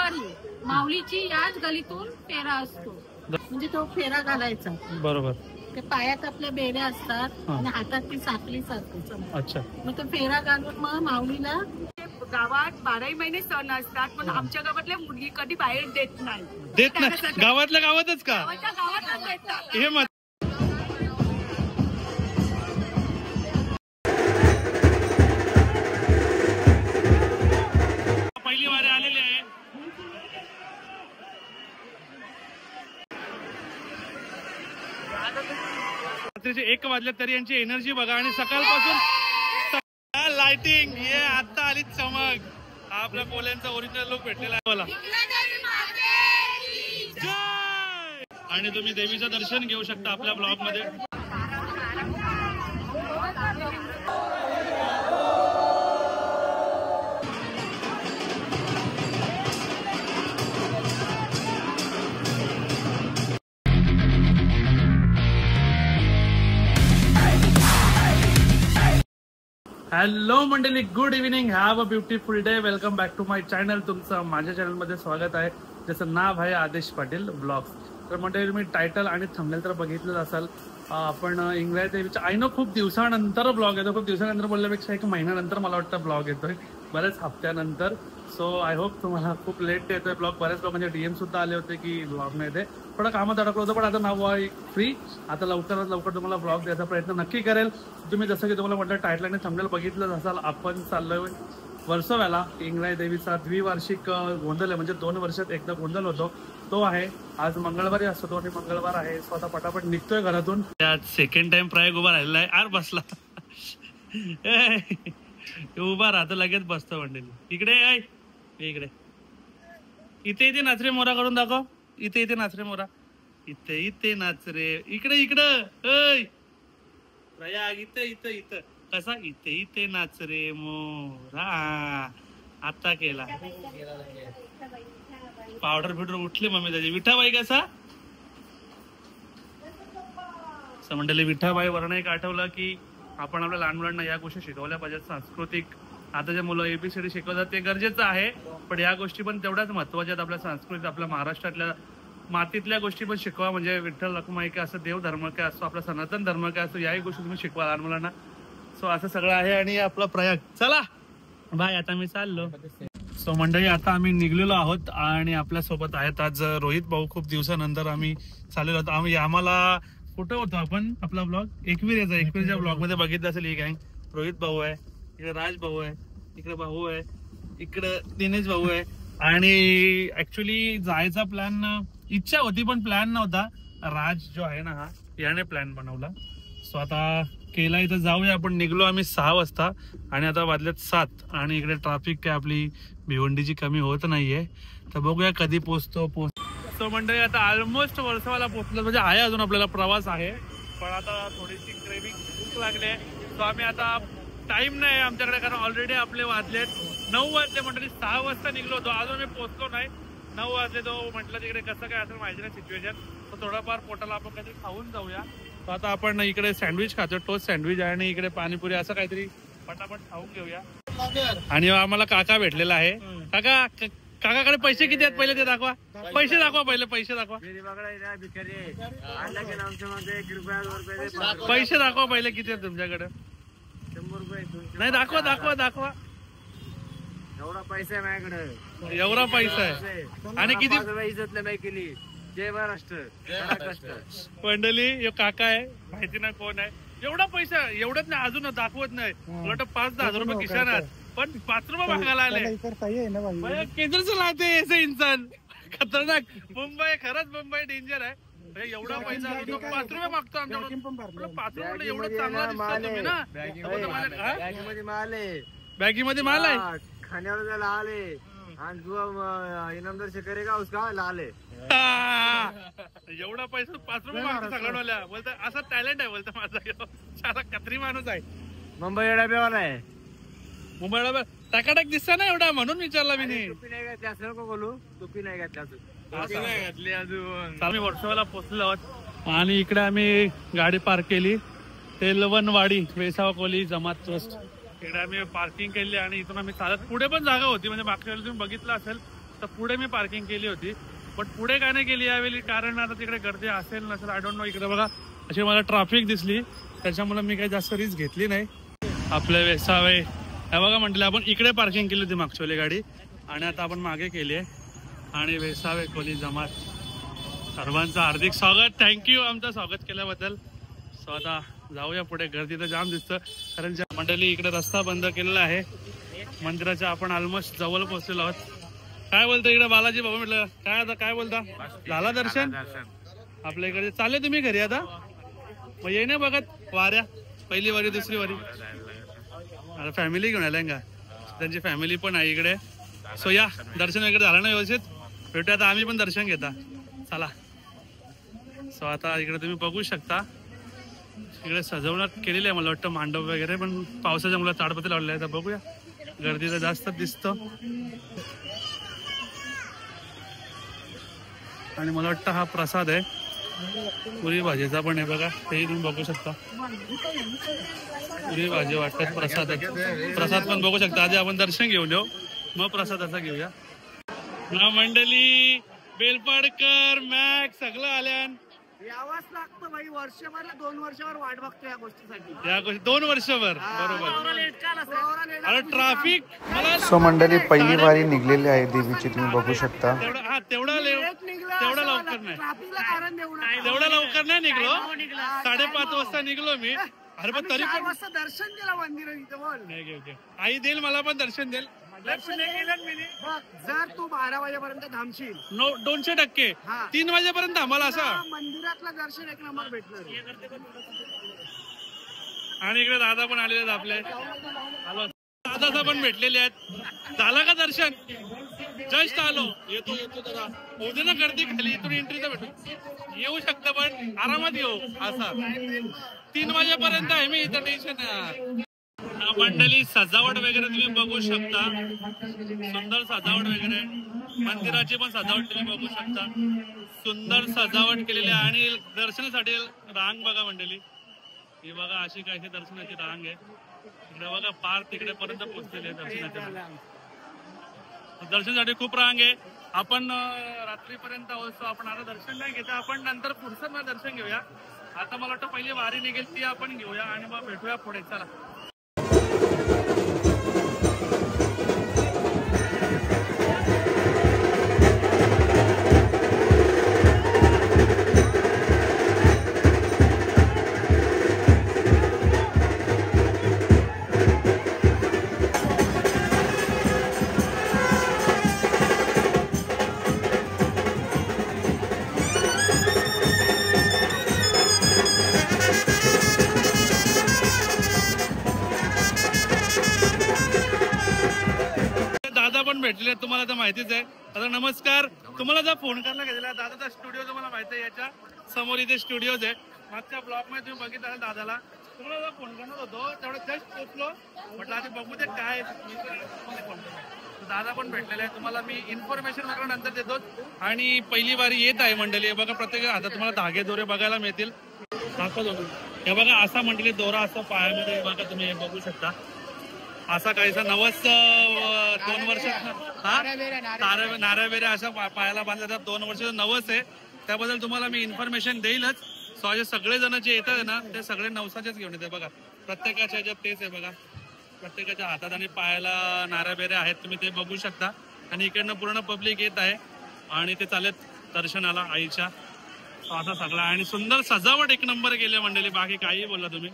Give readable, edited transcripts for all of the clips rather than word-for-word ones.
मंगळवारी माऊलीची याच गलीतून फेरा असतो, म्हणजे तो फेरा घालायचा. बरोबर. ते पायात आपल्या बेड्या असतात आणि हातात ती साखळी असते. अच्छा. मग तो फेरा घालून मग माऊलीला गावात 12 महिने सण असतात, पण आमच्या गावातल्या मुली कधी बाहेर देत नाही. देत नाही? गावातल्या गावातच का? गावातच देतात. हे मत पहिली वारी आलेली आहे. रात्रीचे 1 वाजले तरी यांची एनर्जी बघा. आणि सकाळपासून लाइटिंग हे आता आली चमक. हा आपल्या कोल्यांचा ओरिजिनल लुक भेटलेला आहे मला. आणि तुम्ही देवीचं दर्शन घेऊ शकता आपल्या ब्लॉग मध्ये. हॅलो मंडळी, good evening, have a beautiful day. Welcome back to my channel. तुमचं माझ्या चॅनलमध्ये स्वागत आहे, ज्याचं नाव आहे आदेश पाटील ब्लॉग्स. तर मंडळी मी टायटल आणि थंबनेल तर बघितलं असाल. आपण इंग्रज देवीच्या आय नो खूप दिवसानंतर ब्लॉग येतो. खूप दिवसानंतर बोलल्यापेक्षा 1 महिन्यानंतर मला वाटतं ब्लॉग येतोय, बरेच हप्त्यानंतर. सो आय होप तुम्हाला खूप लेट येतोय ब्लॉग. बरेच लोकांचे DM सुद्धा आले होते की ब्लॉग नाही येते. थोडं कामात अडकलं होतं, पण आता नाव फ्री. आता लवकरात लवकर तुम्हाला ब्लॉग द्यायचा प्रयत्न नक्की करेल. तुम्ही जसं की तुम्हाला म्हटलं टायटल आणि थंबनेल बघितलं असाल, आपण चाललोय वर्सोव्याला. इंग्रज देवीचा द्विवार्षिक गोंधळ आहे, म्हणजे 2 वर्षात एकदा गोंधळ होतो, तो आहे. आज मंगळवारी असतो तो, आणि मंगळवार आहे. स्वतः पटापट निघतोय घरातून. आज सेकंड टाइम प्रयाग उभा राहिलेला आहे. आर बसला उभा राहतो, लगेच बसतो मंडळी. इकडे इकडे इथे नाचरे मोरा करून दाखव. इथे नाचरे मोरा. इथे नाचरे. इकडे प्रयाग. इथं कसा? इथे नाचरे मोरा. आता केला. पावडर फिडर उठले मम्मी त्याची. विठाबाई कसा मंडळी? विठाबाई वरण एक आठवलं की आपण आपल्या लहान मुलांना या गोष्टी शिकवल्या पाहिजेत. सांस्कृतिक आता जे मुलं ABCD शिकवतात ते गरजेचं आहे, पण या गोष्टी पण तेवढ्याच महत्वाच्या आहेत. आपल्या संस्कृती, आपल्या महाराष्ट्रातल्या मातीतल्या गोष्टी पण शिकवा. म्हणजे विठ्ठल रखुमाई काय असं, देव धर्म काय असतो, आपला सनातन धर्म काय असतो, याही गोष्टी तुम्ही शिकवा लहान मुलांना. सो असं सगळं आहे. आणि आपला प्रयाग. चला बाय, आता मी चाललो. सो मंडळी आता आम्ही निघलेलो आहोत, आणि आपल्या सोबत आहेत आज रोहित भाऊ. खूप दिवसानंतर आम्ही चाललेलो होतो. आम्हाला कुठं होतो आपण? आपला ब्लॉग एकविरेच्या ब्लॉग मध्ये बघितलं असेल. ही गँग रोहित भाऊ आहे, इकडे राज भाऊ आहे, इकडे भाऊ आहे, इकडे दिनेश भाऊ आहे. आणि ऍक्च्युली जायचा प्लॅन इच्छा होती, पण प्लॅन नव्हता. राज जो आहे ना, हा याने प्लॅन बनवला. सो आता केला. इथं जाऊया आपण. निघलो आम्ही 6 वाजता, आणि आता वाजल्यात 7. आणि इकडे ट्रॅफिक काय आपली भिवंडीची कमी होत नाहीये. तर बघूया कधी पोहोचतो. सो मंडळी आता ऑलमोस्ट वर्सोवाला पोहोचलो, म्हणजे आहे अजून आपल्याला प्रवास आहे, पण आता थोडीशी क्रेविंग भूक लागली आहे. सो आम्ही आता टाइम नाही आमच्याकडे, कारण ऑलरेडी आपले वाजलेत 9 वाजले. मंडळी 6 वाजता निघलो होतो, अजून मी पोहोचलो नाही. 9 वाजले. तो म्हटलं तिकडे कसं काय असेल माहिती नाही सिच्युएशन. तर थोडंफार पोटाला आपण काहीतरी खाऊन जाऊया. तर आता आपण इकडे सँडविच खातो, टोस्ट सँडविच आहे, आणि इकडे पाणीपुरी, असं काहीतरी पटापट खाऊन घेऊया. आणि आम्हाला काका भेटलेला आहे. काकाकडे पैसे किती आहेत पहिले ते दाखवा. पैसे दाखवा. पैसे दाखवा पहिले किती आहेत तुमच्याकडे. 100 रुपये. नाही, दाखवा. एवढा पैसा आहे माझ्याकडे. एवढा पैसा आहे. आणि किती इज्जत नाही केली. जय महाराष्ट्र. मंडळी काका आहे, माहिती ना कोण आहे. एवढा पैसा एवढंच नाही, अजून दाखवत नाही. उलट 5-10 हजार रुपये खिशानात, पण 5 रुपये मागायला आले. केंद्रच लावते ऐसे इंसान. खतरनाक. मुंबई, खरंच मुंबई डेंजर आहे. एवढा पैसा 5 रुपये मागतो आमच्याकडून. 5 रुपये एवढं चांगला दिसतो तुम्ही ना. बॅगीमध्ये माल आहे. खाण्यावर लाल आहे, आणि जो इनामदार से करेगा उसका लाल आहे. एवढा पैसा 5 रुपये मागतो सगळ्यांना. बोलतो असा टॅलेंट आहे, बोलतो माझा. सारा कत्री माणूस आहे. मुंबई डब्यावाला आहे. मुंबईला टकाटक दिसता ना एवढा, म्हणून विचारला मी. टोपी नाही घातली असं नको बोलू. टोपी नाही घातली अजून. आम्ही वर्सोवाला पोहोचलो आहोत, आणि इकडे आम्ही गाडी पार्क केली. तेलवनवाडी वेसावा कोली जमात ट्रस्ट. इकडे आम्ही पार्किंग केली, आणि इथून आम्ही चालत. पुढे पण जागा होती, म्हणजे मागच्या वेळेला तुम्ही बघितलं असेल तर पुढे मी पार्किंग केली होती, पण पुढे काय नाही केली यावेळी, कारण आता तिकडे गर्दी असेल नसेल आय डोंट नो. इकडे बघा अशी मला ट्रॅफिक दिसली, त्याच्यामुळे मी काही जास्त रिस्क घेतली नाही. आपले वेसावे हे बघा म्हटलं आपण इकडे पार्किंग केली होती मागच्या वेळी गाडी, आणि आता आपण मागे केली आहे. आणि वेसावे कोली जमात सर्वांचं हार्दिक स्वागत, थँक्यू आमचं स्वागत केल्याबद्दल. सो आता जाऊया पुढे. गर्दी तर जाम दिसतं, कारण ज्या मंडळी इकडे रस्ता बंद केलेला आहे मंदिराच्या. आपण ऑलमोस्ट जवळ पोहोचलेलो आहोत. काय बोलतो इकडे बालाजी बाबा? म्हटलं काय आता काय बोलता, झाला दर्शन आपल्या इकडे? चालले तुम्ही घरी आता? मग ये नाही बघत वाऱ्या, पहिली वारी दुसरी वारी? आता फॅमिली घेऊन आलाय का? त्यांची फॅमिली पण आहे इकडे. सो या, दर्शन वगैरे झालं ना व्यवस्थित? भेटूया आता आम्ही पण दर्शन घेता, चला. सो आता इकडे तुम्ही बघू शकता, इकडे सजवणूक केलेली आहे मला वाटतं, मांडव वगैरे, पण पावसाच्या मुळे ताडपत्री लावलेले आहे. तर बघूया, गर्दी तर जास्तच दिसतं. आणि मला वाटतं हा प्रसाद आहे पुरी भाजीचा पण आहे बघा, तेही तुम्ही बघू शकता. पुरी भाजी वाटतं प्रसाद आहे, प्रसाद पण बघू शकता. आधी आपण दर्शन घेऊन येऊ, मग प्रसादाचा घेऊया ना. मंडळी बेलपाडकर मॅक सगळं आल्यान यावाच लागतं भाई. वर्षभर 2 वर्षावर वाट बघतो या गोष्टीसाठी. या गोष्टी 2 वर्षभर बरोबर. अरे ट्रॅफिक मला. सो मंडळी पहिली वारी निघलेली आहे देवीची, तुम्ही बघू शकता. तेवढा लवकर नाही, ट्रॅफिकला कारण देऊ नका. तेवढा लवकर नाही निघलो, 5:30 वाजता निघलो मी. अरे पण तरी पण दर्शन केलं मंदिरात इथं. बोल आई देईल मला पण दर्शन देईल. जर तू 12 वाजेपर्यंत थांबशील 200%, 3 वाजेपर्यंत आम्हाला असं मंदिरातलं दर्शन 1 नंबर भेटणार. आणि इकडे दादा पण आलेले आहेत आपले. दादा पण भेटलेले आहेत. झालं का दर्शन? जस्ट आलो, येतो दादा. होते ना गर्दी खाली, इथून एंट्री तर भेटू येऊ शकतं, पण आरामात येऊ. असा 3 वाजेपर्यंत आहे मी इथं, टेन्शन. मंडळी सजावट वगैरे तुम्ही बघू शकता, सुंदर सजावट वगैरे. मंदिराची पण सजावट तुम्ही बघू शकता, सुंदर सजावट केलेली आहे. आणि दर्शनासाठी रांग बघा मंडळी, ही बघा अशी काही दर्शनाची रांग आहे. इकडे बघा पार तिकडे पर्यंत पोहोचलेली आहे दर्शनाच्या. दर्शनासाठी खूप रांग आहे. आपण रात्रीपर्यंत आहोत, आपण आता दर्शन नाही घेता, आपण नंतर पुढचं दर्शन घेऊया. आता मला वाटतं पहिली वारी निघेल ती आपण घेऊया, आणि मग भेटूया पुढे. चला. भेटलेले तुम्हाला तर माहितीच आहे. आता नमस्कार. तुम्हाला जर फोन करायला गेलेला दादाचा स्टुडिओ तुम्हाला माहिती आहे, याच्या समोर इथे स्टुडिओज आहे. मागच्या ब्लॉग मध्ये तुम्ही बघितलं दादाला, तुम्हाला जर फोन करणार होतो तेवढं जस्ट पोचलो, म्हटलं आधी बघू दे काय. दादा पण भेटलेला आहे, तुम्हाला मी इन्फॉर्मेशन वगैरे नंतर देतो. आणि पहिली वारी येत आहे मंडळी, बघा प्रत्येक आता तुम्हाला धागे दोरे बघायला मिळतील. हे बघा असा मंडळी दोरा असं पायामध्ये बघा तुम्ही हे बघू शकता. असा काहीसा नवस 2 वर्ष नाऱ्या बेऱ्या अशा पायाला बांधल्या जातात. 2 वर्षाचं नवस आहे, त्याबद्दल तुम्हाला मी इन्फॉर्मेशन देईलच. सगळे जण जे येतात ना ते सगळे नवसाचेच घेऊन येते. बघा प्रत्येकाच्या ह्याच्यात तेच आहे बघा, प्रत्येकाच्या हातात आणि पायाला नाऱ्या बेऱ्या आहेत, तुम्ही ते बघू शकता. आणि इकडनं पूर्ण पब्लिक येत आहे आणि ते चालत दर्शनाला आईच्या. असा सगळा आणि सुंदर सजावट 1 नंबर केली मंडळी, बाकी काही बोलला तुम्ही.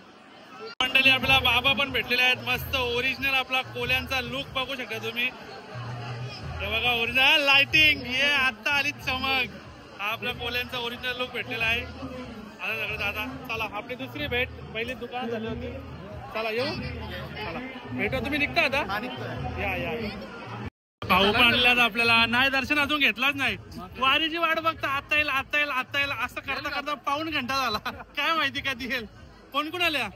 मंडळी आपला बाबा पण भेटलेले आहेत, मस्त ओरिजिनल आपला कोल्यांचा लुक बघू शकता तुम्ही. हे बघा ओरिजिनल लाइटिंग, ये आता आली चमक. हा आपल्या कोल्यांचा ओरिजिनल लुक भेटलेला आहे. आता सगळं दादा चला आपली दुसरी भेट, पहिली दुकान झाली होती. चला येऊ, चला भेटू. तुम्ही निघता आता? या भाऊ पण आणलेला आपल्याला. नाही दर्शन अजून घेतलाच नाही, वारीची वाट बघता. आता येईल आता येईल आता येईल असं करता करता 1.5 घंटा झाला. काय माहिती कधी येईल. कोण कोण आल्या?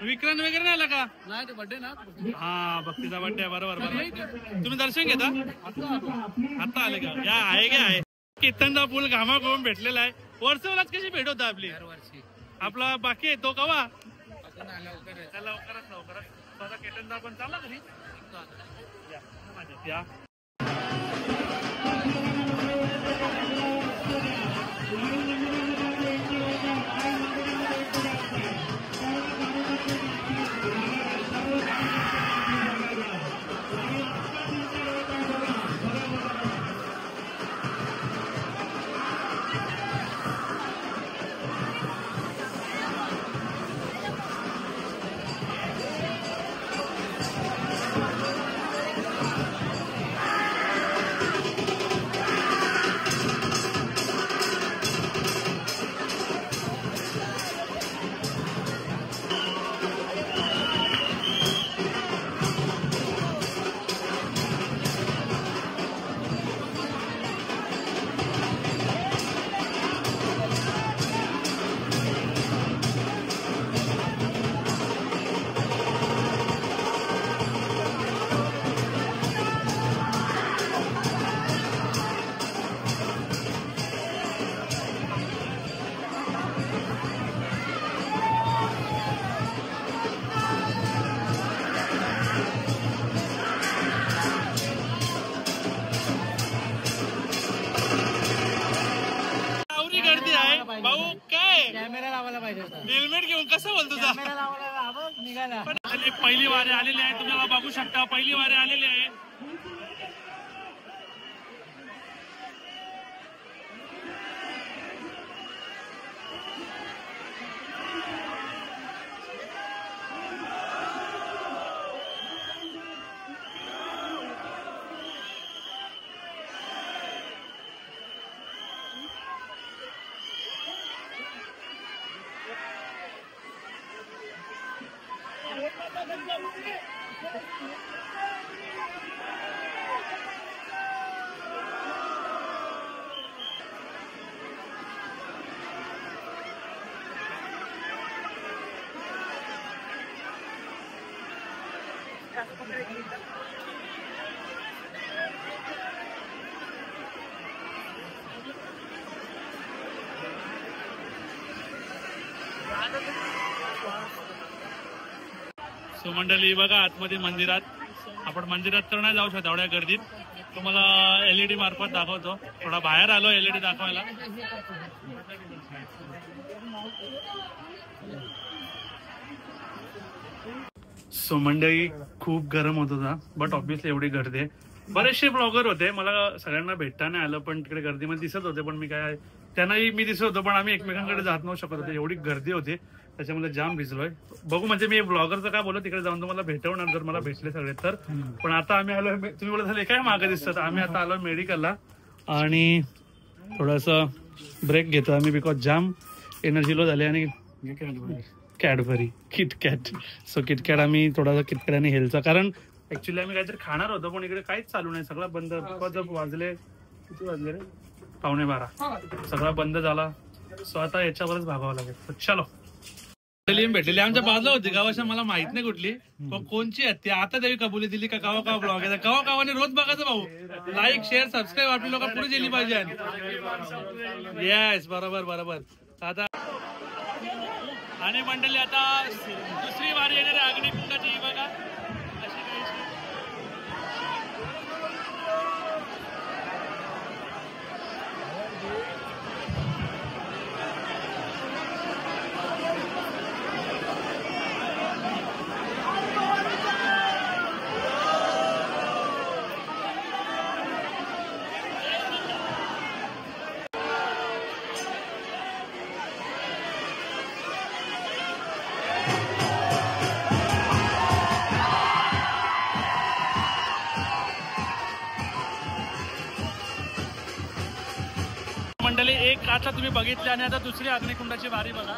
विक्रांत वगैरे नाही आला का? नाही, बर्थडे ना. हा भक्तीचा बर्थडे आहे, बरोबर बरोबर. तुम्ही दर्शन घेता? आता आले का? या आहे का आहे. कीर्तनचा पूल घामा करून भेटलेला आहे. वर्षभरात कशी भेट होता आपली? आपला बाकी आहे तो कवा? लवकरच. कीर्तनचा पण चालला घरी या. भाऊ काय कॅमेरा लावायला पाहिजे हेल्मेट घेऊन कसं बोलतो निघाला पहिली वारी आलेली आहे, तुम्हाला बघू शकता पहिली वारी आलेली आहे. सो मंडळी बघा आतमध्ये मंदिरात, आपण मंदिरात तर नाही जाऊ शकत एवढ्या गर्दीत, तुम्हाला LED मार्फत दाखवतो. थोडा बाहेर आलो LED दाखवायला. सो मंडळी खूप गरम होत होता, बट ऑब्विसली एवढी गर्दी आहे. बरेचसे ब्लॉगर होते, मला सगळ्यांना भेटता नाही आलं, पण तिकडे गर्दीमध्ये दिसत होते, पण मी काय त्यांनाही मी दिसत होतो, पण आम्ही एकमेकांकडे जात नव्हू शकत होते, एवढी गर्दी होती. त्याच्यामुळे जाम भिजलोय. बघू म्हणजे मी ब्लॉगरचं काय बोलतो, तिकडे जाऊन तुम्हाला भेटवणार जर मला भेटले सगळे तर. पण आता आम्ही आलो, तुम्ही बोलत झाले काय मागे दिसतात, आम्ही आता आलो मेडिकलला आणि थोडस ब्रेक घेतो आम्ही, बिकॉज जाम एनर्जी लो झाली. आणि कॅडबरी किटकॅट, सो किटकॅट आम्ही थोडासा किटकॅट आणि हेल्थचा, कारण ऍक्च्युली आम्ही काहीतरी खाणार होतो, पण इकडे काहीच चालू नाही, सगळं बंद. वाजले किती वाजले रे, 11:15, सगळा बंद झाला. सो आता याच्यावरच भागावं लागेल. चलो भेटलेली आमच्या बाजूला होती गावाच्या, मला माहित नाही कुठली कोणची आहे ती, आता देवी कबुली दिली का कवा कवा ब्लॉग आहे, कवा कवाने रोज बघायचं भाऊ. लाईक शेअर सबस्क्राईब आपली लोक पुढे गेली पाहिजे. येस बरोबर बरोबर. आता आणि मंडळी आता दुसरी वारी येणार आहे अग्निकुंडाची, बघा अशी काहीशी. मंडळी एक आता तुम्ही बघितली आणि आता दुसरी अग्निकुंडाची वारी बघा.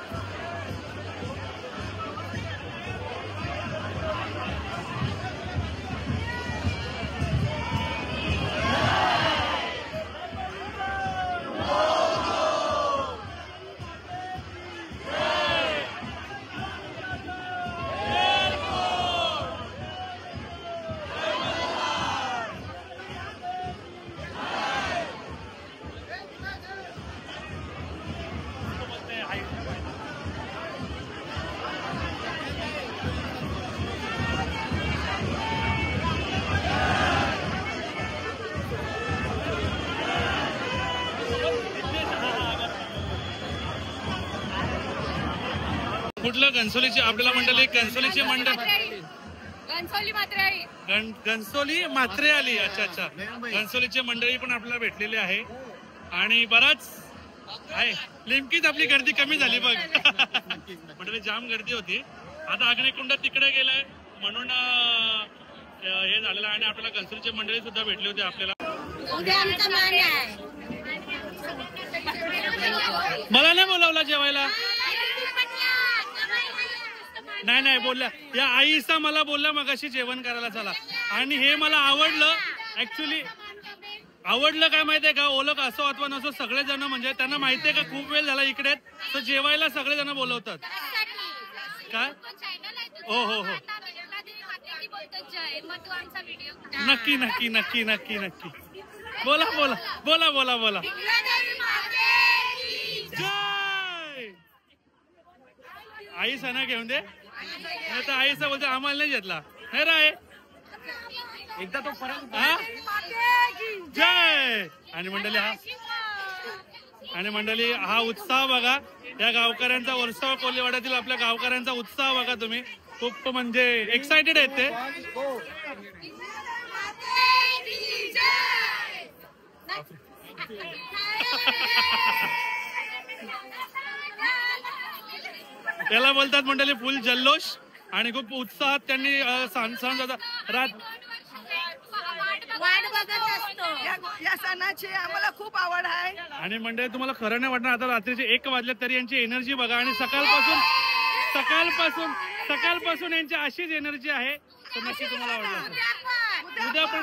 कुठलं घनसोलीची आपल्याला मंडळी, घनसोलीची मंडळ घनसोली मात्रे आली. अच्छा अच्छा, घनसोलीची मंडळी पण आपल्याला भेटलेली आहे आणि बराच आहे. नेमकीच आपली गर्दी कमी झाली बघ. मंडळी जाम गर्दी होती. आता अग्निकुंड तिकडे गेलाय म्हणून हे झालेलं आहे. आणि आपल्याला घनसोलीची मंडळी सुद्धा भेटली होती आपल्याला. मला नाही बोलावला जेवायला, नाही नाही बोलल्या, या आईसा मला बोलल्या मगाशी जेवण करायला चला. आणि हे मला आवडलं, ऍक्च्युली आवडलं काय माहितीये का, ओळख असो अथवा नसो सगळेजण म्हणजे त्यांना माहितीये का खूप वेळ झाला इकडे, तर जेवायला सगळेजण बोलवतात. काय हो हो हो, नक्की नक्की नक्की नक्की नक्की. बोला बोला बोला बोला बोला. जय आई सणा घेऊन दे, नाही तर आईचा बोलते आम्हाला नाही घेतला नाही राय एकदा तो परत. जय. आणि मंडळी हा आणि मंडळी हा उत्साह बघा, या गावकऱ्यांचा वर्षाव कोल्हेवाड्यातील आपल्या गावकऱ्यांचा उत्साह बघा तुम्ही, खूप म्हणजे एक्साइटेड आहेत ते. याला बोलतात मंडळी फुल जल्लोष आणि खूप उत्साहात त्यांनी वाट बघत असतो या सणाची. आम्हाला खूप आवड आहे. आणि मंडळी तुम्हाला खरं नाही वाटणार, आता रात्रीचे 1 वाजले तरी यांची एनर्जी बघा. आणि सकाळपासून यांची अशीच एनर्जी आहे. तर नक्की तुम्हाला आवडलं, उद्या पण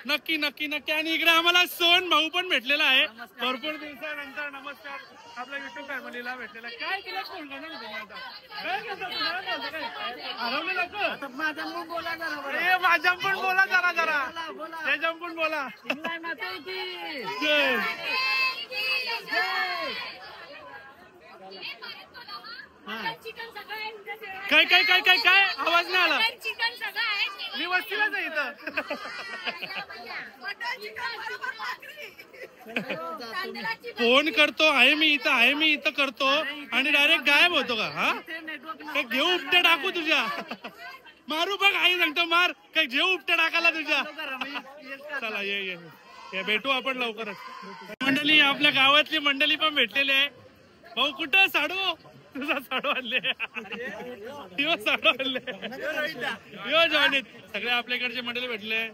नक्की. आणि इकडे आम्हाला सोन भाऊ पण भेटलेला आहे भरपूर दिवसानंतर. नमस्कार, आपल्या युट्यूब फॅमिलीला भेटलेला. काय केलं फोन करणार तुम्ही आता? काय माझ्यापून बोला जरा त्याच्यापून बोला. काय काय काय काय काय आवाज नाही आला. मी वस्तीलाच आहे इथं. फोन करतो आहे मी इथं करतो आणि डायरेक्ट गायब होतो का? हा काय घेऊ उपटे टाकू तुझ्या? मारू बघ, आई सांगतो मार. काय घेऊ उपटे टाकायला तुझ्या? चला ये भेटू आपण लवकरच. मंडळी आपल्या गावातली मंडळी पण भेटलेली आहे. भाऊ कुठं साडू? तुझा साडू आणले, सगळे आपल्याकडचे मंडळी भेटले.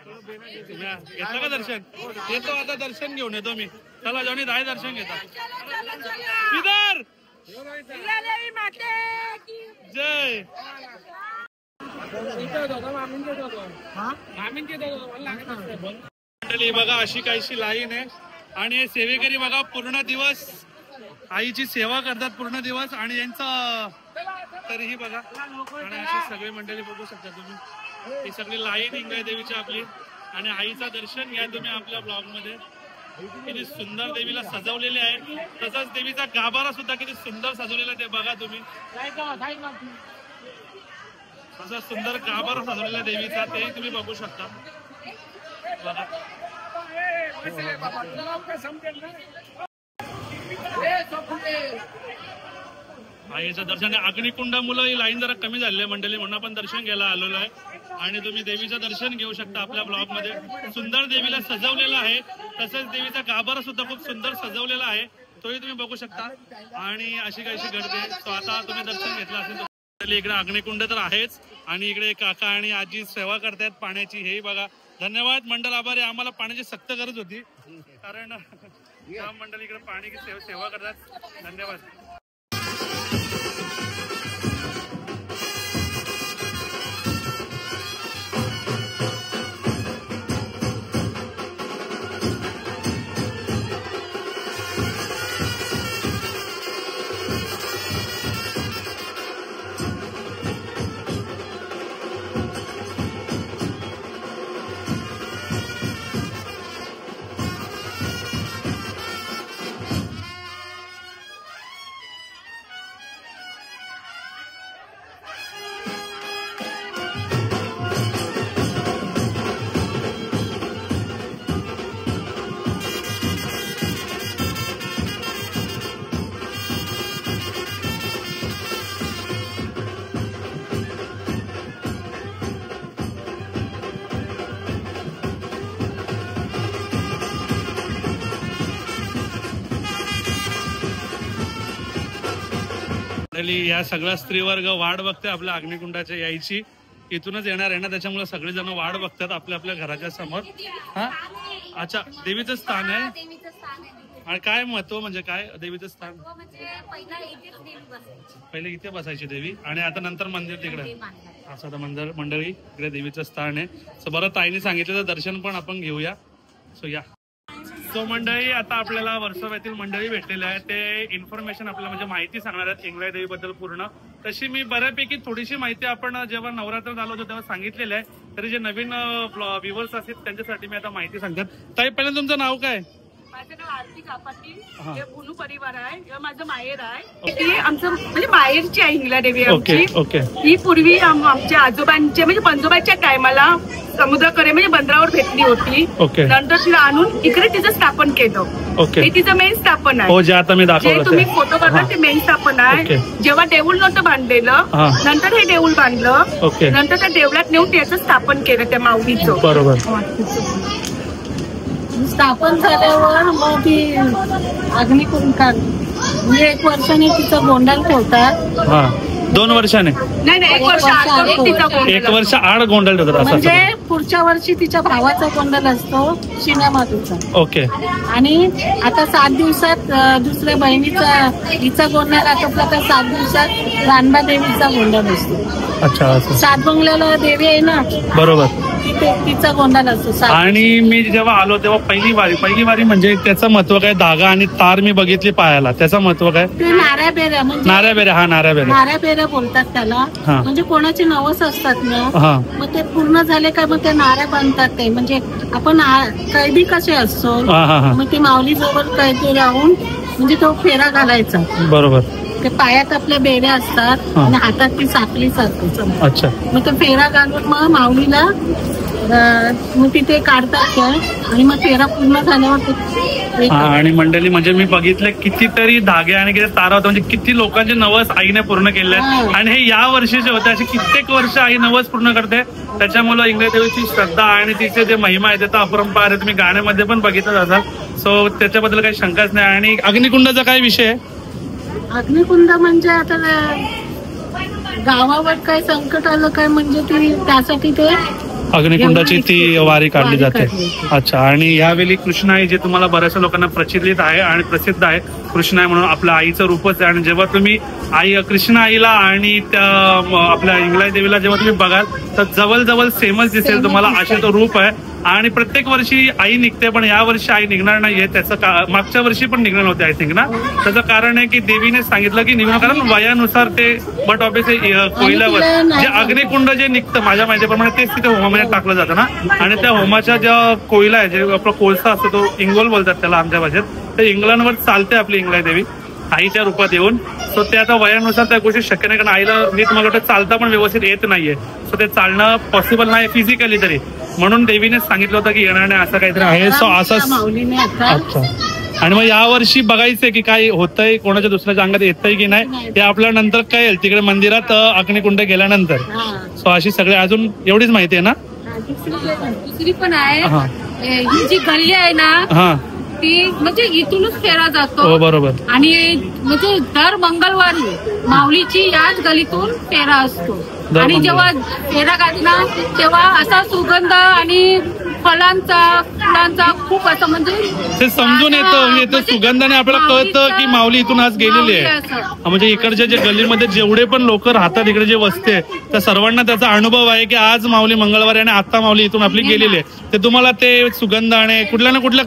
घेतलं का दर्शन? येतो आता, दर्शन घेऊन येतो मी. चला जॉनी, दाय दर्शन घेता. इधर जय. मंडळी बघा, अशी काहीशी लाईन आहे आणि सेवेकरी बघा पूर्ण दिवस आईची सेवा करतात पूर्ण दिवस. आणि यांचा तरीही बघा, आणि अशी सगळी मंडळी बघू शकता तुम्ही. ही सगळी लाईन इंगळे देवीची आपली. आणि आईचं दर्शन घ्या तुम्ही आपल्या ब्लॉग मध्ये. किती सुंदर देवीला सजवलेले आहे. तसंच देवीचा गाभारा सुद्धा किती सुंदर सजवलेला ते बघा तुम्ही. असा सुंदर गाभारा सजवलेला देवीचा ते तुम्ही बघू शकता बघा. आईचं दर्शन. अग्निकुंड मुलं ही लाईन जरा कमी झाली आहे मंडळी, म्हणून आपण दर्शन घ्यायला आलेलो आहे. आणि तुम्ही देवीचं दर्शन घेऊ शकता आपल्या ब्लॉग मध्ये. सुंदर देवीला सजवलेलं आहे. तसंच देवीचा गाभारा सुद्धा खूप सुंदर सजवलेला आहे, तोही तुम्ही बघू शकता. आणि अशी काहीशी गर्दी. तो आता तुम्ही दर्शन घेतलं असेल तर इकडे अग्निकुंड तर आहेच, आणि इकडे काका आणि आजी सेवा करतायत पाण्याची. हेही बघा. धन्यवाद मंडळ, आभारी. आम्हाला पाण्याची सक्त गरज होती, कारण मंडळ इकडे पाणी सेवा करतात. धन्यवाद. या सगळ्या स्त्रीवर्ग वाट बघते आपल्या अग्निकुंडाच्या यायची. इथूनच येणार आहे ना, त्याच्यामुळे सगळेजण वाट बघतात आपल्या आपल्या घराच्या समोर. हा अच्छा, देवीचं स्थान आहे. आणि काय महत्व म्हणजे काय देवीचं स्थान? पहिले इथे बसायची देवी आणि आता नंतर मंदिर तिकडे. असं आता मंडळी इकडे देवीचं स्थान आहे. सो बरं, ताईने सांगितलं तर दर्शन पण आपण घेऊया. सो या. सो मंडळी, आता आपल्याला वर्सोव्यातील मंडळी भेटलेले आहे. ते इन्फॉर्मेशन आपल्याला म्हणजे माहिती सांगणार आहेत इंगळे देवीबद्दल पूर्ण. तशी मी बऱ्यापैकी थोडीशी माहिती आपण जेव्हा नवरात्रात आलो होतो तेव्हा सांगितलेलं आहे. तरी जे नवीन व्ह्युअर्स असतील त्यांच्यासाठी मी आता माहिती सांगतात. ताई, पहिल्यांदा तुमचं नाव काय? माझं नाव आरती कापाटी. हा. हे बुनू परिवार आहे. हे माझं माहेर आहे. ही आमचं म्हणजे माहेरची आहे हिंगला देवी ओके आमची. ओके ही पूर्वी आमच्या आजोबांच्या म्हणजे पंजोबाच्या टायमाला समुद्राकडे म्हणजे बंदरावर भेटली होती. ओके नंतर तिला आणून इकडे तिचं स्थापन केलं. ओके हे तिचं मेन स्थापन आहे. हो जे आता मी जे दाखवलं तुम्ही ते. फोटो बघा ते मेन स्थापन आहे. ओके. जेव्हा देऊळ नव्हतं बांधलेलं हा. नंतर हे देऊळ बांधलं. ओके नंतर त्या देवळात नेऊन त्याचं स्थापन केलं त्या माऊलीचं. बरोबर. स्थापन झाल्यावर मग ती अग्निकुंड म्हणजे 1 वर्षाने तिचं गोंडल ठेवतात. हा 2 वर्षाने नाही नाही 1 वर्ष आत तिचा गोंधळ 1 वर्ष आड गोंधळ ठेवतात असं म्हणजे असं. पुढच्या वर्षी तिच्या भावाचा गोंडल असतो शिन्यामातूचा. ओके आणि आता 7 दिवसात दुसऱ्या बहिणीचा हिचा गोंडल आटोपला तर 7 दिवसात रानबा देवीचा गोंडल असतो. अच्छा असं 7 बंगल्याला देवी आहे ना बरोबर. तिथे तिचा गोंडल असतो 7 आणि मी जेव्हा आलो तेव्हा पहिली वारी म्हणजे त्याचं महत्व काय? धागा आणि तार मी बघितली पायाला, त्याचं महत्व काय? ते नाऱ्या बेऱ्या म्हणजे नाऱ्या बेऱ्या. हा नाऱ्या बेऱ्या. नाऱ्या बेऱ्या बोलतात त्याला. हा. म्हणजे कोणाचे नवस असतात ना हा मग ते पूर्ण झाले का मग ते नाऱ्या बांधतात. ते म्हणजे आपण कैदी कसे असतो हा हा हा मग ते माऊली जवळ कैदी राहून म्हणजे तो फेरा घालायचा. बरोबर. ते पायात आपल्या बेड्या असतात हा. आणि हातात ती साखळी असते. अच्छा मग तो फेरा घालून मग माऊलीला मग तिथे काढतात त्या आणि मग फेरा पूर्ण झाल्यावर ते हा. आणि मंडळी म्हणजे मी बघितले कितीतरी धागे आणि किती तारा होत्या, म्हणजे किती लोकांचे नवस आईने पूर्ण केले आहेत. आणि हे या वर्षीचे होते, असे कित्येक वर्ष आई नवस पूर्ण करते. त्याच्यामुळे इंग्रज देवीची श्रद्धा आणि तिचे जे महिमा आहे ते तर अपरंपार आहे. तुम्ही गाण्यामध्ये पण बघितलं असाल. सो त्याच्याबद्दल काही शंकाच नाही. आणि अग्निकुंडाचा काय विषय आहे? अग्निकुंड म्हणजे आता गावावर काय संकट आलं काय म्हणजे ती त्यासाठी ते अग्निकुंडाची ती वारी काढली जाते. काढली. अच्छा. आणि यावेळी कृष्णाई जे तुम्हाला बऱ्याचशा लोकांना प्रचलित आहे आणि प्रसिद्ध आहे, कृष्णाई म्हणून आपल्या आईचं रूपच आहे. आणि जेव्हा तुम्ही कृष्ण आईला आणि त्या आपल्या इंगलाई देवीला जेव्हा तुम्ही बघाल तर जवळ सेमच दिसेल तुम्हाला, असे तो रूप आहे. आणि प्रत्येक वर्षी आई निघते, पण या वर्षी आई निघणार नाहीये. त्याचं मागच्या वर्षी पण निघणार नव्हते आय थिंक ना. त्याचं कारण आहे की देवीने सांगितलं की निघणार, कारण वयानुसार ते बट ऑब्विसली कोयल्यावर जे अग्निकुंड जे निघतं माझ्या माहितीप्रमाणे तेच तिथे होमामध्ये टाकलं जातं ना. आणि त्या होमाच्या ज्या कोयला आहे, जे आपला कोळसा असतो तो इंगोल बोलतात त्याला आमच्या भाषेत, ते इंगलांवर चालते आपली इंगलाई देवी आईच्या रूपात येऊन. सो ते आता वयानुसार त्या गोष्टी शक्य नाही, कारण आईला नीट मला वाटतं चालता पण व्यवस्थित येत नाहीये. सो ते चालणं पॉसिबल नाही फिजिकली तरी, म्हणून देवीने सांगितलं होतं की येणार नाही असं काहीतरी आहे. सो असं. माऊलीने आता अच्छा. आणि मग यावर्षी बघायचंय की काय होतंय, कोणाच्या दुसऱ्याच्या अंगात येतंय की नाही ते आपल्या नंतर कळेल तिकडे मंदिरात अग्निकुंड गेल्यानंतर. सो अशी सगळे अजून एवढीच माहिती आहे ना. दुसरी पण आहे. हा ही जी गल्ली आहे ना हा ती म्हणजे इथूनच फेरा हो जातो. बरोबर. आणि म्हणजे दर मंगळवारी माऊलीची याच गलीतून फेरा असतो. आणि जेव्हा फेरा काढला तेव्हा असा सुगंध आणि फुलांचा खूप असं म्हणजे ते समजून येतं सुगंधाने आपल्याला कळतं की माऊली इथून आज गेलेली आहे. म्हणजे इकडच्या जे गल्लीमध्ये जेवढे पण लोक राहतात इकडे जे वस्ते त्या सर्वांना त्याचा अनुभव आहे की आज माऊली मंगळवारी आणि आता माऊली इथून आपली गेलेली आहे. ते तुम्हाला ते सुगंध आणि कुठल्या ना कुठल्या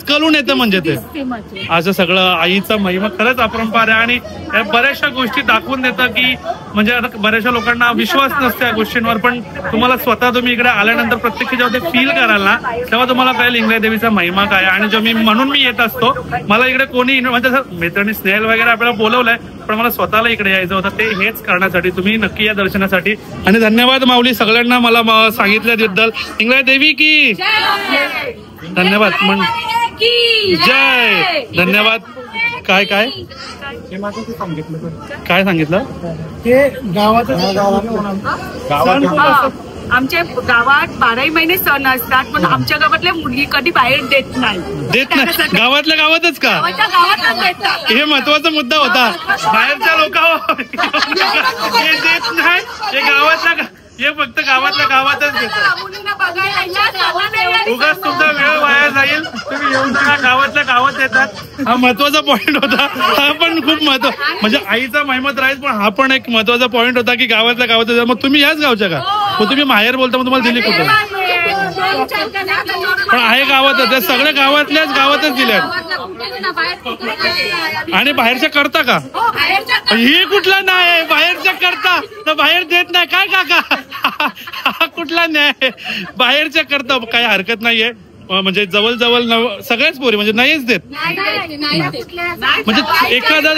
कळून येतं. म्हणजे ते असं सगळं आईचा महिमा खरंच अपरंपार आहे. आणि बऱ्याचशा गोष्टी दाखवून देतं की म्हणजे आता बऱ्याचशा लोकांना विश्वास नसतो या गोष्टींवर, पण तुम्हाला स्वतः तुम्ही इकडे आल्यानंतर प्रत्यक्ष जेव्हा ते फील कराल ना तेव्हा तुम्हाला कळेल इंगलाई देवीचा महिमा काय. आणि जो म्हणून मी येत असतो, मला इकडे कोणी म्हणजे मैत्रिणी स्नेहल वगैरे आपल्याला बोलवलंय, पण मला स्वतःला इकडे यायचं होतं. ते हेच करण्यासाठी तुम्ही नक्की या दर्शनासाठी. आणि धन्यवाद माऊली सगळ्यांना मला सांगितल्याबद्दल. इंगलाई देवी की धन्यवाद. जय. धन्यवाद. काय काय काय सांगितलं? आमच्या गावात 12 महिने सण असतात, पण आमच्या गावातल्या मुलगी कधी बाहेर देत नाही. गावातल्या गावातच का? गावातच देतात. हे महत्वाचा मुद्दा होता. बाहेरच्या लोकांवर हे देत नाही, हे गावातल्या हे फक्त गावातल्या गावातच देतात. उगाच तुमचा वेळ वाया जाईल, तुम्ही येऊन गावातल्या गावात येतात. हा महत्वाचा पॉईंट होता. हा पण खूप म्हणजे आईचा महिमा राहील, पण हा पण एक महत्वाचा पॉईंट होता की गावातल्या गावात येतात. मग तुम्ही याच गावच्या का? मग तुम्ही माहेर बोलता, मग तुम्हाला दिली कुठं? पण आहे गावातच, सगळ्या गावातल्याच गावातच दिल्यात. आणि बाहेरच्या करता का? हे कुठला नाही बाहेरच्या करता तर बाहेर देत नाही काय काका? हा कुठला न्याय? बाहेरच्या करता काही हरकत नाहीये. म्हणजे जवळ सगळ्याच पोरी म्हणजे नाहीच देत म्हणजे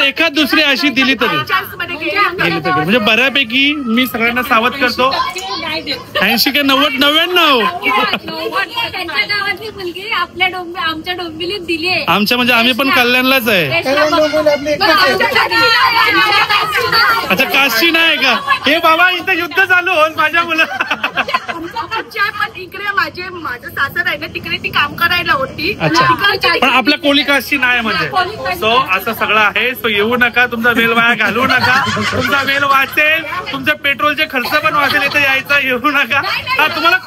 एखाद दुसरी अशी दिली तरी म्हणजे बऱ्यापैकी मी सगळ्यांना सावध करतो 80 की 90 99 त्यांच्या गावातली मुलगी आमच्या डोंबिवलीत दिली आहे. आमच्या म्हणजे आम्ही पण कल्याणलाच आहे. अच्छा काशी नाही का हे बाबा इथं युद्ध चालू होत माझ्या मुलं पण इकडे माझं सासर आहे ना तिकडे ती काम करायला होती. पण आपल्या कोळी काशी नाही म्हणजे सो असं सगळं आहे. सो येऊ नका तुमचा वेळ वाया घालवू नका. तुमचा वेळ वाचेल तुमच्या पेट्रोलचे खर्च पण वाचेल. इथे यायचा येऊ नका. हा तुम्हाला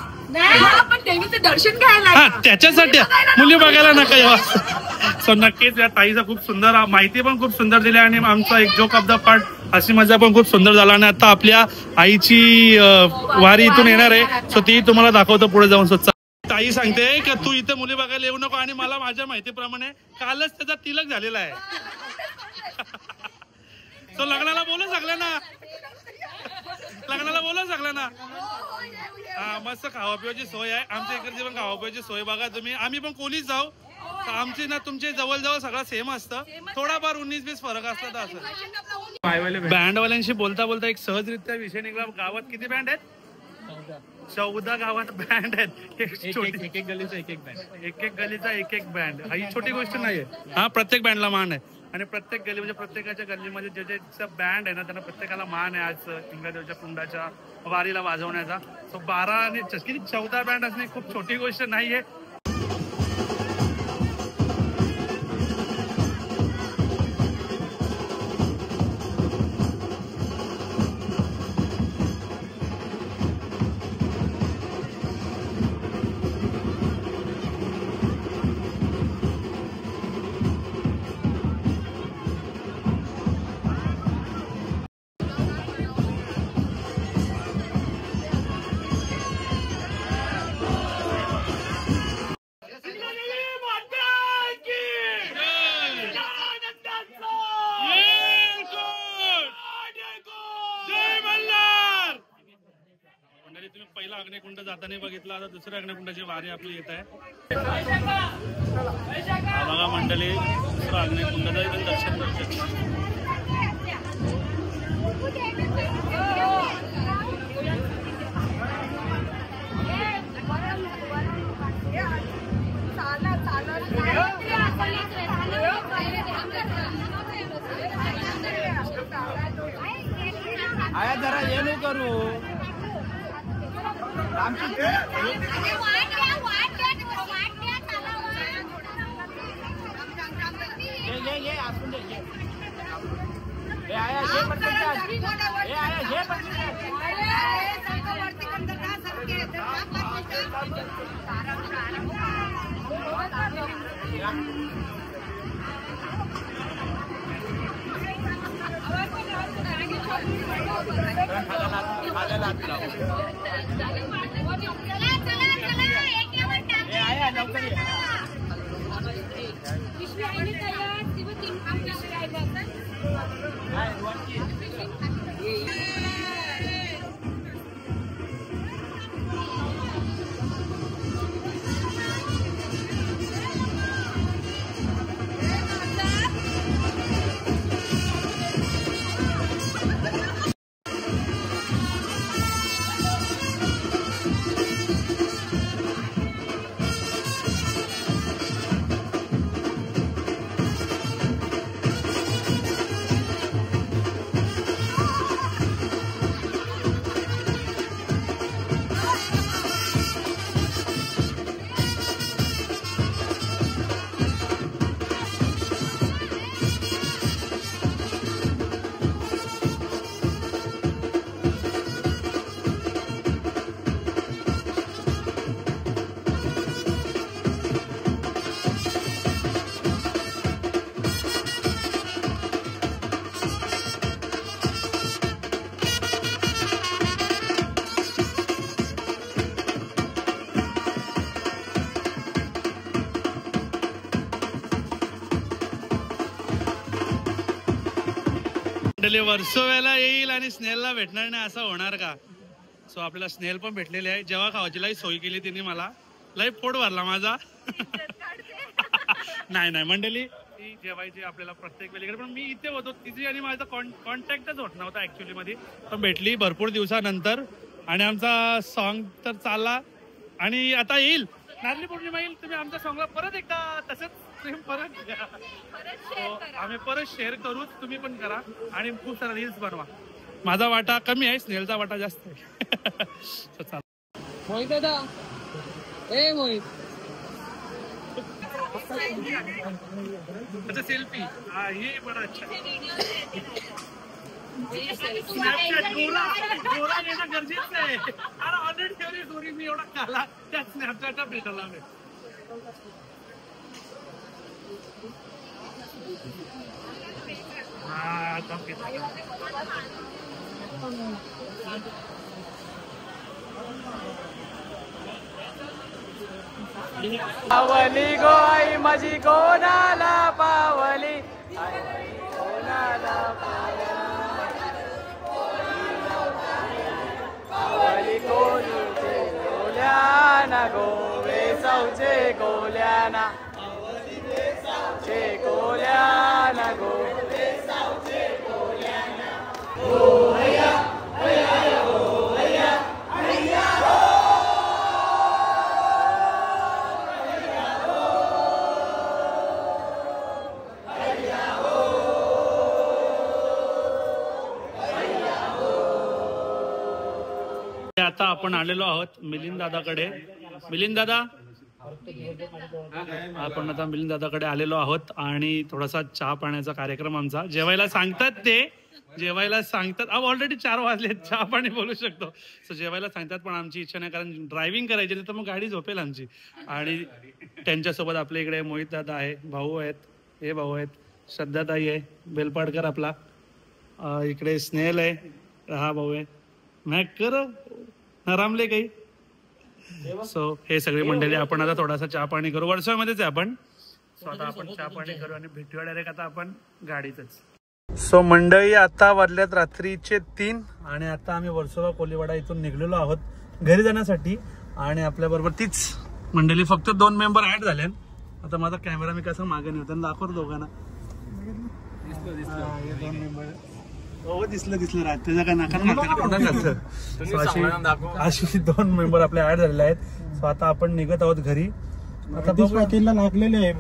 पण देवीचं दर्शन घ्यायला हा त्याच्यासाठी मुली बघायला नका येवा. सो नक्कीच या ताईचा खूप सुंदर माहिती पण खूप सुंदर दिली आणि आमचा एक जोक ऑफ द पार्ट अशी मजा पण खूप सुंदर झाला. आणि आता आपल्या आईची वारी इथून येणार आहे. सो ती तुम्हाला दाखवतो पुढे जाऊन. सो ताई सांगते की तू इथे मुली बघायला येऊ नको. आणि मला माझ्या माहितीप्रमाणे कालच त्याचा तिलक झालेला आहे. सो लग्नाला बोलू सगळ्यांना हा मस्त खावा पिवाची सोय आहे. आमच्या इकडची पण खावा पिवाची सोय बघा तुम्ही. आम्ही पण कोलीच जाऊ तर आमची ना तुमचे जवळ सगळं सेम असतं. थोडाफार 19-20 फरक असतं तर असं. बँडवाल्यांशी बोलता बोलता एक सहजरित्या विषय निघाला. गावात किती बँड आहेत? 14 गावात बँड आहेत. एक गलीचा एक बँड. ही छोटी गोष्ट नाहीये. हा प्रत्येक बँडला मान आहे. आणि प्रत्येक गली म्हणजे प्रत्येकाच्या गल्लीमध्ये जे बँड आहे ना त्यांना प्रत्येकाला मान आहे. आज इंग्रजाच्या कुंडाच्या वारीला वाजवण्याचा. सो 12 आणि 14 बँड असणे खूप छोटी गोष्ट नाहीये. तुम्ही पहिला अग्निकुंड जाताना बघितला. आता दुसऱ्या अग्निकुंडाची वारी आपली येत आहे. बघा मंडळी दुसरा अग्निकुंडाचा इथं दर्शन करतात. आया जरा ये नो करू वर्सोव्याला येईल आणि स्नेलला भेटणार नाही असं होणार का? सो आपल्याला स्नेल पण भेटलेले आहे. जेव्हा खावाची लई सोय केली तिने मला लई पोट भरला माझा. नाही नाही मंडळी, ती जेवायची आपल्याला प्रत्येक वेळेकडे, पण मी इथे होतो, तिची आणि माझा कॉन्टॅक्टच होत नव्हता ऍक्च्युअली मध्ये. पण भेटली भरपूर दिवसानंतर आणि आमचा सॉन्ग तर चालला आणि आता येईल नारळी पौर्णिमा येईल. तुम्ही आमच्या सॉन्गला परत एकदा तसंच परत आम्ही परत शेअर करू, तुम्ही पण करा आणि खूप सारा रील्स बनवा. माझा वाटा कमी आहे, स्नेहलचा वाटा जास्त आहे. मोहित दादा, ए मोहित, अच्छा सेल्फी, हा ये बड़ा अच्छा. गोरा घेणं गरजेचं आहे. अरे ऑलरेडी ठेवली स्टोरी मी, एवढा काला त्या स्नॅपचॅटला भेटला मी. पावली गो आई माझी कोणाला पावली, कोणाला पावली कोणीचे गोल्याना गोवे सौचे गोल्याना, चे गोल्याना गोवे सौचे गोल्याना. हो हैया हैया हो हैया हैया हो. आता आपण आलेलो आहोत मिलिंद दादाकडे. मिलिंद दादा, आपण आता मिलिंद दादाकडे आलेलो आहोत आणि थोडासा चहा पाण्याचा कार्यक्रम आमचा. जेवायला सांगतात ते, जेवायला सांगतात. ऑलरेडी 4 वाजले, चहा पाणी बोलू शकतो. सो जेवायला सांगतात पण आमची इच्छा नाही, कारण ड्रायव्हिंग करायची तर मग गाडी झोपेल आमची. आणि त्यांच्यासोबत आपल्या इकडे मोहित दादा आहे, भाऊ आहेत, हे भाऊ आहेत, श्रद्धाताई आहे, बेलपाडकर आपला, इकडे स्नेहल आहे, हा भाऊ आहे, मॅक कर नरामले काही. सो हे सगळे मंडळी आपण आता थोडासा चहा पाणी करू. वर्षामध्येच आहे आपण. सो आता आपण चहा पाणी करू आणि भेटूया डायरेक्ट आता आपण गाडीतच. सो मंडळी, आता वाजल्यात रात्रीचे 3 आणि आता आम्ही वर्सोवा कोलीवाडा इथून निघलेलो आहोत घरी जाण्यासाठी. आणि आपल्या बरोबर तीच मंडळी, फक्त 2 मेंबर ऍड झाले. आता माझा कॅमेरा मी कसं मागे नेतो दाखवतो दोघांना. हो दिसलं त्याच्या काय नाका अशी 2 मेंबर आपले ऍड झालेले आहेत. सो आता आपण निघत आहोत घरी. आता पाटीलला लागलेली आहे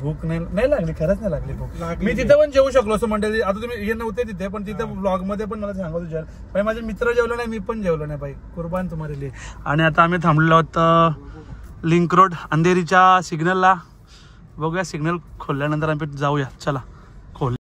भूक नाही लागली, खरंच नाही लागली भूक. मी तिथे पण जेवू शकलो असं मंडळी. आता तुम्ही हे नव्हते तिथे, पण तिथे ब्लॉग मध्ये पण मला सांगत होते माझे मित्र जेवलो नाही, मी पण जेवलो नाही. कुर्बान तुम्हाला लिए. आणि आता आम्ही थांबलेलो आहोत लिंक रोड अंधेरीच्या सिग्नलला. बघूया सिग्नल खोलल्यानंतर आम्ही जाऊया. चला खोल.